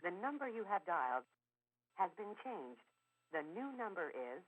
The number you have dialed has been changed. The new number is...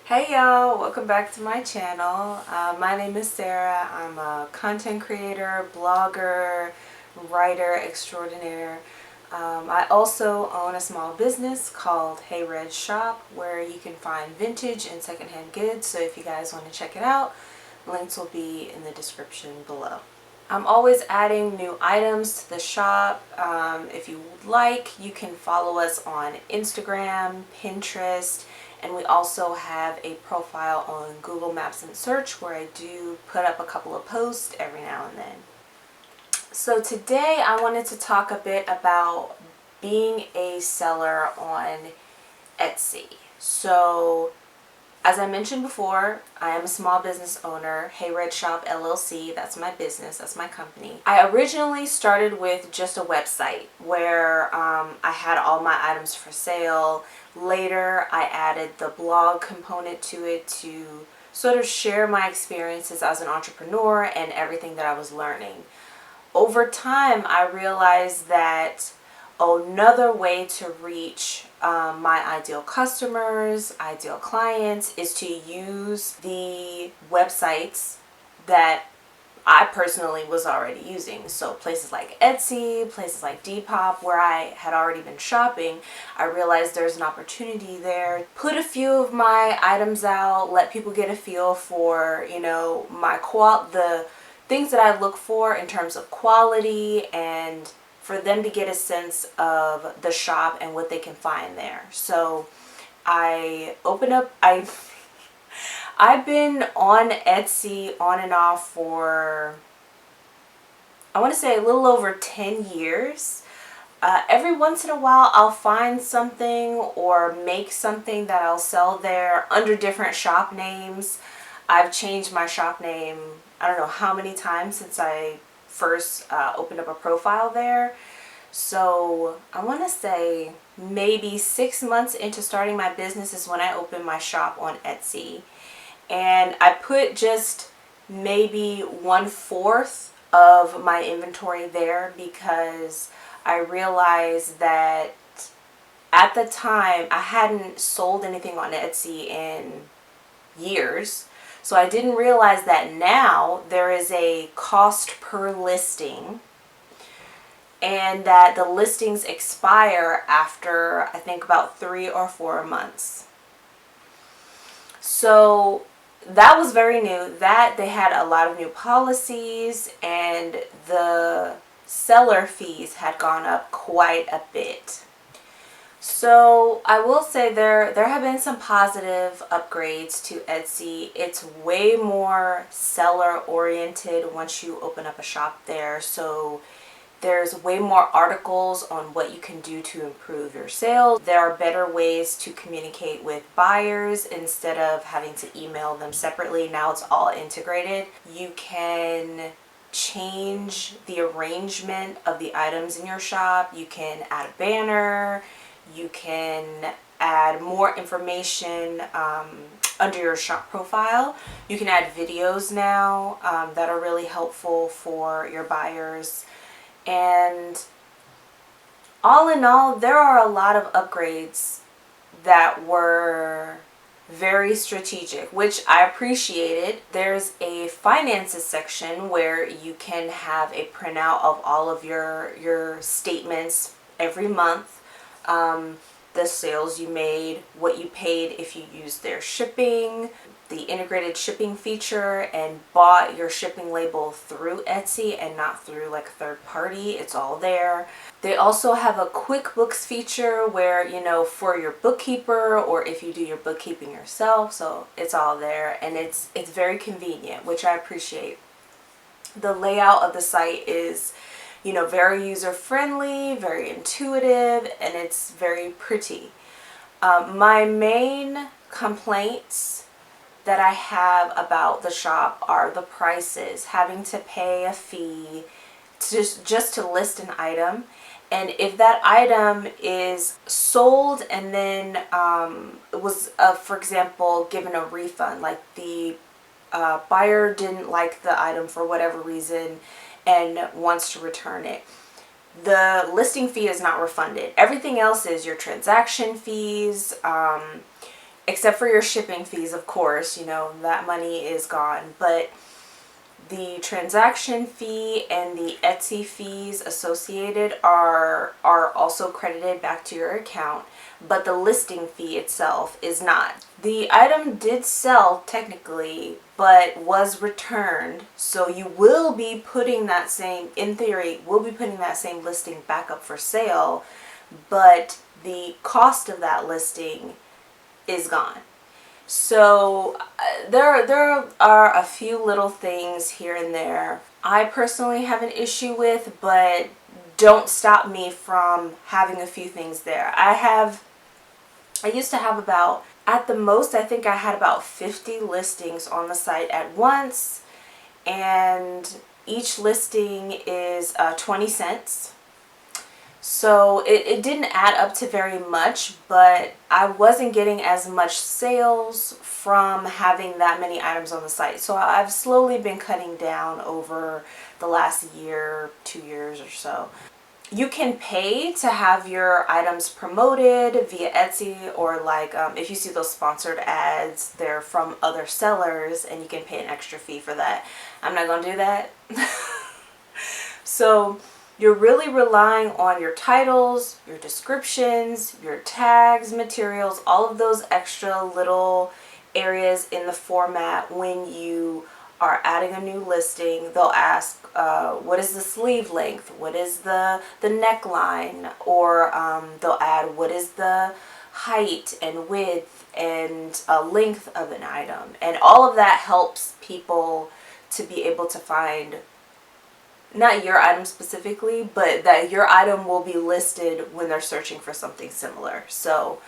Hey y'all, welcome back to my channel. My name is Sarah. I'm a content creator, blogger, writer extraordinaire. I also own a small business called Hey Red Shop, where you can find vintage and secondhand goods. So if you guys want to check it out, links will be in the description below. I'm always adding new items to the shop. If you would like, you can follow us on Instagram, Pinterest, and we also have a profile on Google Maps and Search where I do put up a couple of posts every now and then. So today I wanted to talk a bit about being a seller on Etsy. So as I mentioned before, I am a small business owner, Hey Red Shop LLC. That's my business, that's my company. I originally started with just a website where I had all my items for sale. Later, I added the blog component to it to sort of share my experiences as an entrepreneur and everything that I was learning. Over time, I realized that another way to reach my ideal customers, ideal clients, is to use the websites that I personally was already using. So places like Etsy, places like Depop, where I had already been shopping, I realized there's an opportunity there. Put a few of my items out, let people get a feel for, you know, the things that I look for in terms of quality, and for them to get a sense of the shop and what they can find there. So I've been on Etsy on and off for, I want to say, a little over 10 years. Every once in a while I'll find something or make something that I'll sell there under different shop names. I've changed my shop name I don't know how many times since I first opened up a profile there. So I want to say maybe 6 months into starting my business is when I opened my shop on Etsy. And I put just maybe 1/4 of my inventory there because I realized that at the time I hadn't sold anything on Etsy in years. So I didn't realize that now there is a cost per listing, and that the listings expire after I think about 3 or 4 months. So that was very new. That they had a lot of new policies, and the seller fees had gone up quite a bit. So I will say there have been some positive upgrades to Etsy. It's way more seller oriented once you open up a shop there. So there's way more articles on what you can do to improve your sales. There are better ways to communicate with buyers instead of having to email them separately. Now it's all integrated. You can change the arrangement of the items in your shop. You can add a banner. You can add more information under your shop profile. You can add videos now that are really helpful for your buyers. And all in all, there are a lot of upgrades that were very strategic, which I appreciated. There's a finances section where you can have a printout of all of your statements every month. The sales you made, what you paid if you used their shipping, the integrated shipping feature, and bought your shipping label through Etsy and not through like a third party. It's all there. They also have a QuickBooks feature where, you know, for your bookkeeper or if you do your bookkeeping yourself. So it's all there, and it's very convenient, which I appreciate. The layout of the site is, you know, very user-friendly, very intuitive, and it's very pretty. My main complaints that I have about the shop are the prices, having to pay a fee just to list an item. And if that item is sold and then was, for example, given a refund, like the buyer didn't like the item for whatever reason and wants to return it, the listing fee is not refunded. Everything else is your transaction fees, except for your shipping fees, of course, that money is gone. But the transaction fee and the Etsy fees associated are also credited back to your account, but the listing fee itself is not. The item did sell technically, but was returned, so you will be putting that same, in theory, will be putting that same listing back up for sale, but the cost of that listing is gone. So there are a few little things here and there I personally have an issue with, but don't stop me from having a few things there. I used to have about, at the most, I think I had about 50 listings on the site at once, and each listing is 20 cents. So it didn't add up to very much, but I wasn't getting as much sales from having that many items on the site. So I've slowly been cutting down over the last year, 2 years or so. You can pay to have your items promoted via Etsy, or like if you see those sponsored ads, they're from other sellers and you can pay an extra fee for that. I'm not going to do that. So you're really relying on your titles, your descriptions, your tags, materials, all of those extra little areas in the format. When you are adding a new listing, they'll ask, what is the sleeve length? What is the neckline? Or they'll add, what is the height and width and length of an item? And all of that helps people to be able to find not your item specifically, but that your item will be listed when they're searching for something similar. So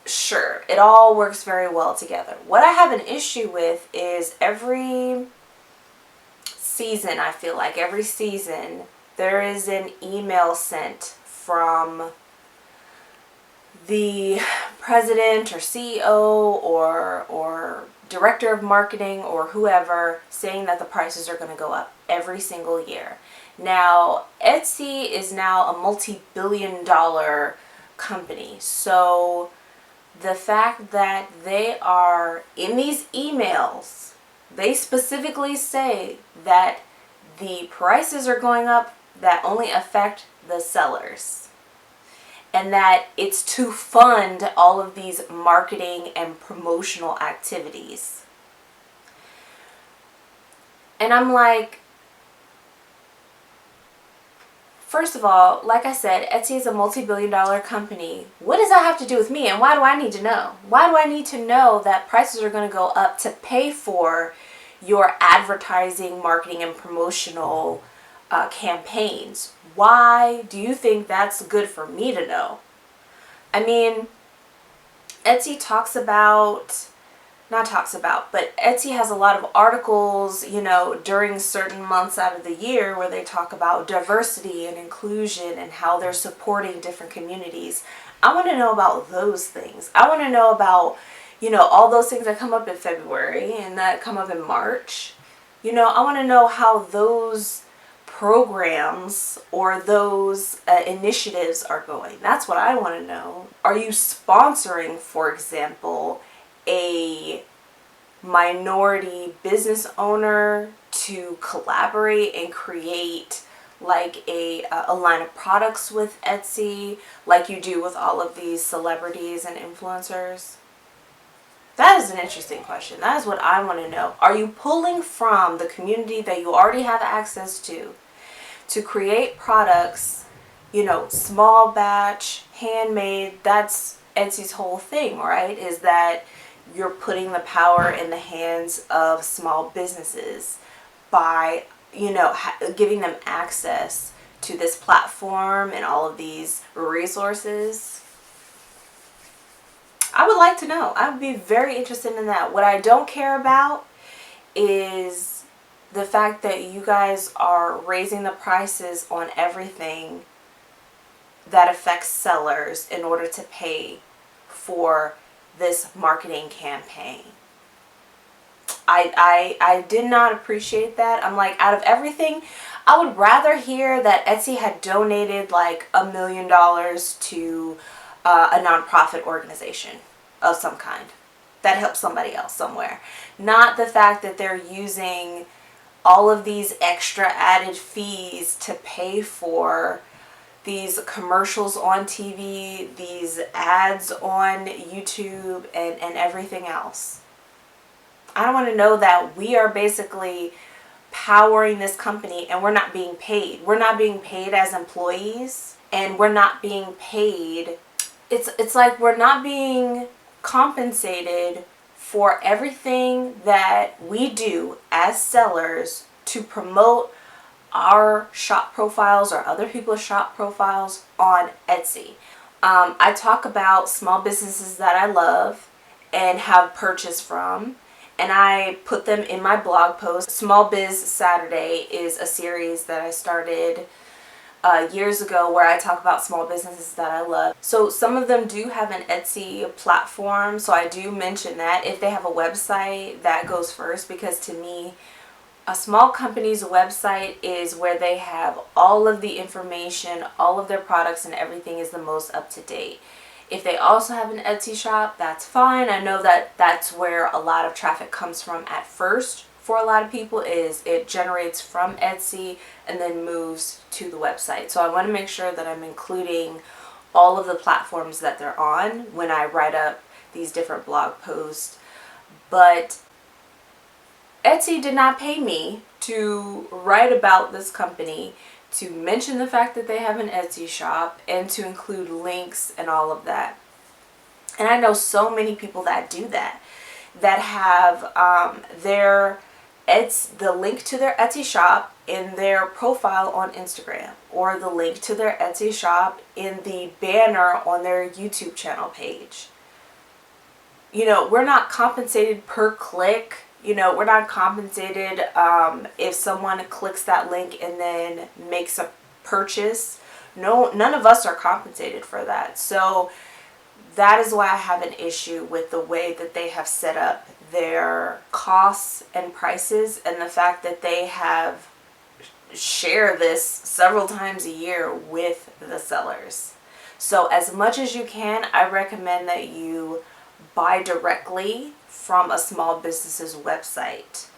sure, it all works very well together. What I have an issue with is every season, I feel like every season, there is an email sent from the president or CEO or director of marketing or whoever, saying that the prices are going to go up every single year. Now, Etsy is now a multi-billion-dollar company. So the fact that they are in these emails, they specifically say that the prices are going up that only affect the sellers, and that it's to fund all of these marketing and promotional activities. And I'm like, first of all, like I said, Etsy is a multi-billion-dollar company. What does that have to do with me, and why do I need to know? Why do I need to know that prices are going to go up to pay for your advertising, marketing, and promotional campaigns? Why do you think that's good for me to know? I mean, Etsy but Etsy has a lot of articles, during certain months out of the year where they talk about diversity and inclusion and how they're supporting different communities. I want to know about those things. I want to know about, all those things that come up in February and that come up in March. I want to know how those programs or those initiatives are going. That's what I want to know. Are you sponsoring, for example, a minority business owner to collaborate and create like a line of products with Etsy, like you do with all of these celebrities and influencers? That is an interesting question. That is what I want to know. Are you pulling from the community that you already have access to create products, small batch, handmade? That's Etsy's whole thing, right? Is that you're putting the power in the hands of small businesses by, giving them access to this platform and all of these resources. I would like to know. I would be very interested in that. What I don't care about is the fact that you guys are raising the prices on everything that affects sellers in order to pay for this marketing campaign. I did not appreciate that. I'm like, out of everything, I would rather hear that Etsy had donated like $1 million to a nonprofit organization of some kind that helps somebody else somewhere. Not the fact that they're using all of these extra added fees to pay for these commercials on TV, these ads on YouTube, and everything else. I don't want to know that we are basically powering this company and we're not being paid. We're not being paid as employees, and we're not being paid. It's like we're not being compensated for everything that we do as sellers to promote our shop profiles or other people's shop profiles on Etsy. I talk about small businesses that I love and have purchased from, and I put them in my blog post. Small Biz Saturday is a series that I started years ago where I talk about small businesses that I love. So some of them do have an Etsy platform, so I do mention that. If they have a website, that goes first, because to me, a small company's website is where they have all of the information, all of their products, and everything is the most up to date. If they also have an Etsy shop, that's fine. I know that that's where a lot of traffic comes from at first. For a lot of people, is it generates from Etsy and then moves to the website. So I want to make sure that I'm including all of the platforms that they're on when I write up these different blog posts. But Etsy did not pay me to write about this company, to mention the fact that they have an Etsy shop, and to include links and all of that. And I know so many people that do that, that have the link to their Etsy shop in their profile on Instagram, or the link to their Etsy shop in the banner on their YouTube channel page. You know, we're not compensated per click. You know, we're not compensated if someone clicks that link and then makes a purchase. No, none of us are compensated for that. So that is why I have an issue with the way that they have set up their costs and prices, and the fact that they have share this several times a year with the sellers. So as much as you can, I recommend that you buy directly from a small business's website.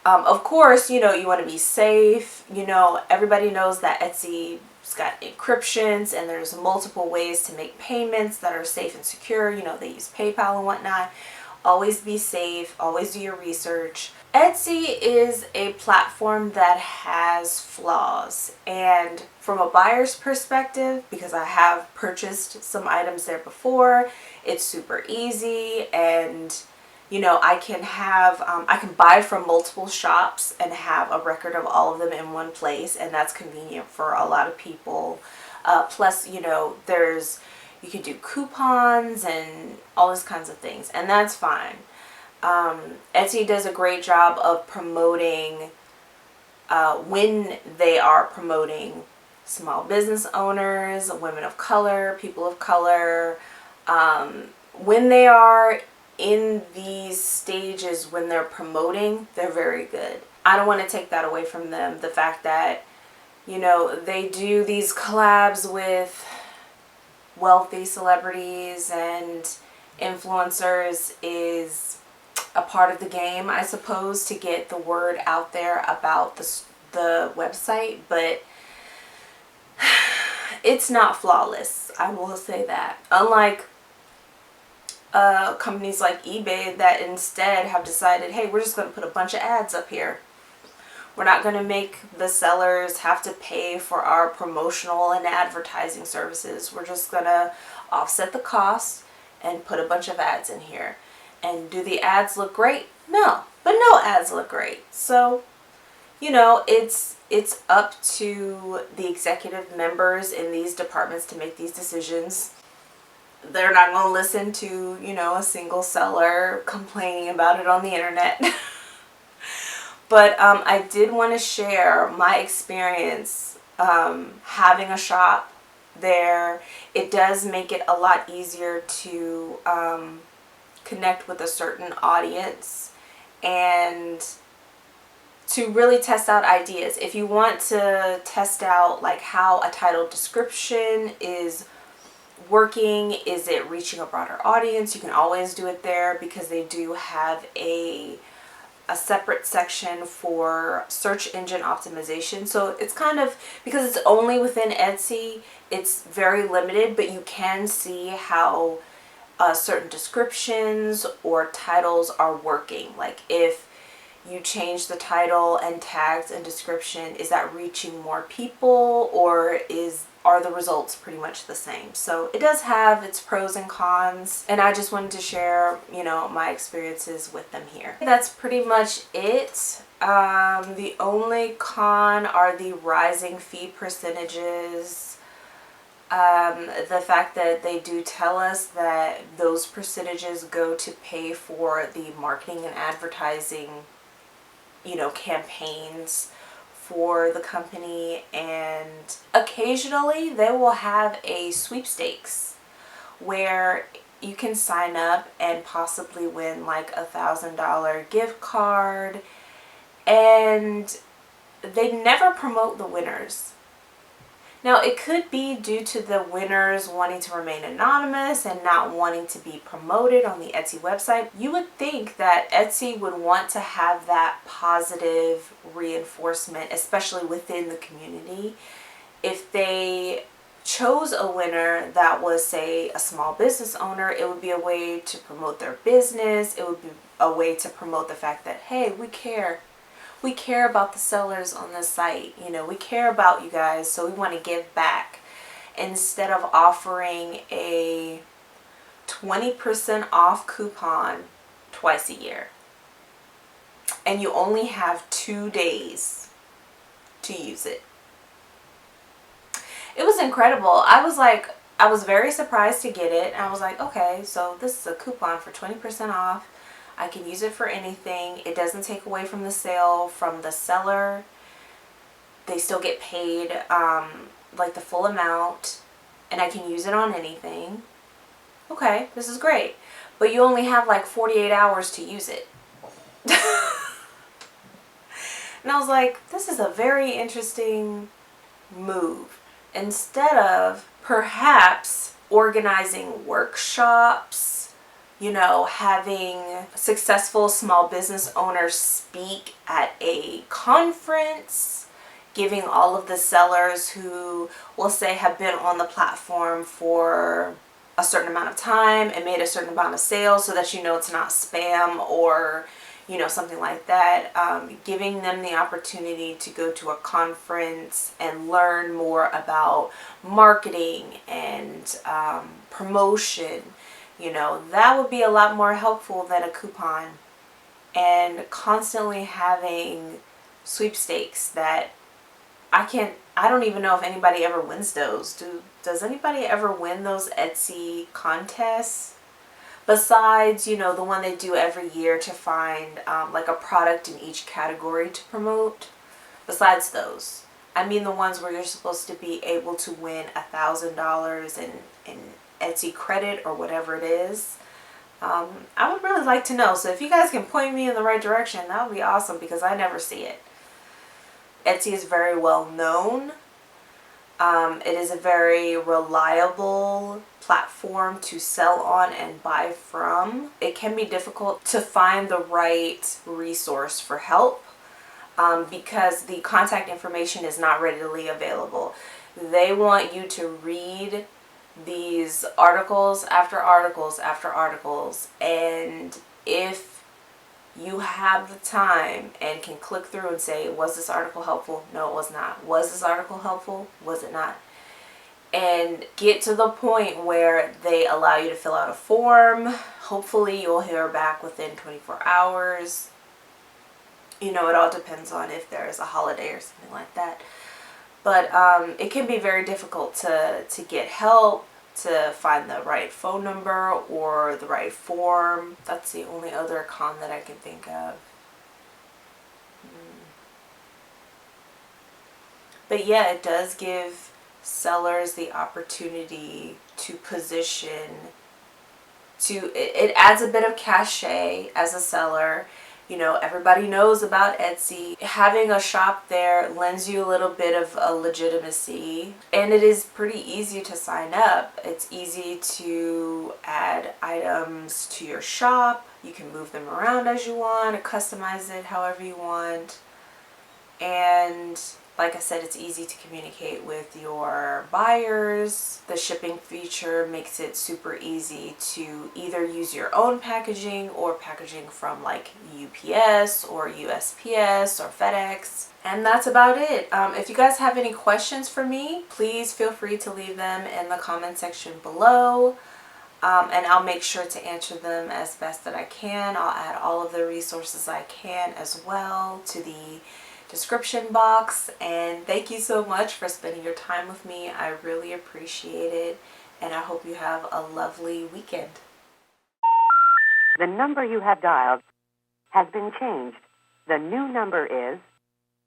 Of course, you know, you want to be safe. You know, everybody knows that Etsy's got encryptions, and there's multiple ways to make payments that are safe and secure. You know, they use PayPal and whatnot. Always be safe. Always do your research. Etsy is a platform that has flaws, and from a buyer's perspective, because I have purchased some items there before, it's super easy, and you know, I can buy from multiple shops and have a record of all of them in one place, and that's convenient for a lot of people. Plus, you know, you can do coupons and all these kinds of things, and that's fine. Etsy does a great job of promoting, when they are promoting small business owners, women of color, people of color, when they are in these stages, when they're promoting, they're very good. I don't want to take that away from them. The fact that, you know, they do these collabs with wealthy celebrities and influencers is a part of the game, I suppose, to get the word out there about the website, but it's not flawless. I will say that. Unlike companies like eBay that instead have decided, hey, we're just going to put a bunch of ads up here. We're not going to make the sellers have to pay for our promotional and advertising services. We're just going to offset the cost and put a bunch of ads in here. And do the ads look great? No, but no ads look great. So, you know, it's up to the executive members in these departments to make these decisions. They're not going to listen to, you know, a single seller complaining about it on the internet. But I did want to share my experience having a shop there. It does make it a lot easier to connect with a certain audience and to really test out ideas. If you want to test out like how a title description is working, is it reaching a broader audience, you can always do it there, because they do have a separate section for search engine optimization. So it's kind of, because it's only within Etsy, it's very limited, but you can see how certain descriptions or titles are working. Like if you change the title and tags and description, is that reaching more people, or are the results pretty much the same? So it does have its pros and cons, and I just wanted to share, my experiences with them here. That's pretty much it. The only con are the rising fee percentages. The fact that they do tell us that those percentages go to pay for the marketing and advertising, campaigns for the company, and occasionally they will have a sweepstakes where you can sign up and possibly win like $1,000 gift card, and they never promote the winners. Now, it could be due to the winners wanting to remain anonymous and not wanting to be promoted on the Etsy website. You would think that Etsy would want to have that positive reinforcement, especially within the community. If they chose a winner that was, say, a small business owner, it would be a way to promote their business. It would be a way to promote the fact that, hey, we care. We care about the sellers on this site. We care about you guys, so we want to give back. Instead of offering a 20% off coupon twice a year, and you only have 2 days to use it. It was incredible. I was very surprised to get it. And I was like, okay, so this is a coupon for 20% off. I can use it for anything. It doesn't take away from the sale from the seller. They still get paid like the full amount, and I can use it on anything. Okay, this is great. But you only have like 48 hours to use it. And I was like, this is a very interesting move. Instead of perhaps organizing workshops, having successful small business owners speak at a conference, giving all of the sellers who, we'll say, have been on the platform for a certain amount of time and made a certain amount of sales, so that it's not spam or something like that, giving them the opportunity to go to a conference and learn more about marketing and promotion. That would be a lot more helpful than a coupon. And constantly having sweepstakes that I don't even know if anybody ever wins those. Does anybody ever win those Etsy contests? Besides, the one they do every year to find like a product in each category to promote. Besides those, I mean the ones where you're supposed to be able to win $1,000 in Etsy credit or whatever it is. I would really like to know. So if you guys can point me in the right direction, that would be awesome, because I never see it. Etsy is very well known. It is a very reliable platform to sell on and buy from. It can be difficult to find the right resource for help because the contact information is not readily available. They want you to read these articles after articles after articles, and if you have the time and can click through and say, was this article helpful? No, it was not. Was this article helpful? Was it not? And get to the point where they allow you to fill out a form. Hopefully you'll hear back within 24 hours. It all depends on if there's a holiday or something like that. But it can be very difficult to get help, to find the right phone number or the right form. That's the only other con that I can think of. But yeah, it does give sellers the opportunity to position, it adds a bit of cachet as a seller, You know, everybody knows about Etsy. Having a shop there lends you a little bit of a legitimacy, and it is pretty easy to sign up. It's easy to add items to your shop. You can move them around as you want, or customize it however you want. And like I said, it's easy to communicate with your buyers. The shipping feature makes it super easy to either use your own packaging or packaging from like UPS or USPS or FedEx. And that's about it. If you guys have any questions for me, please feel free to leave them in the comment section below. And I'll make sure to answer them as best that I can. I'll add all of the resources I can as well to the description box. And thank you so much for spending your time with me. I really appreciate it, and I hope you have a lovely weekend. The number you have dialed has been changed. The new number is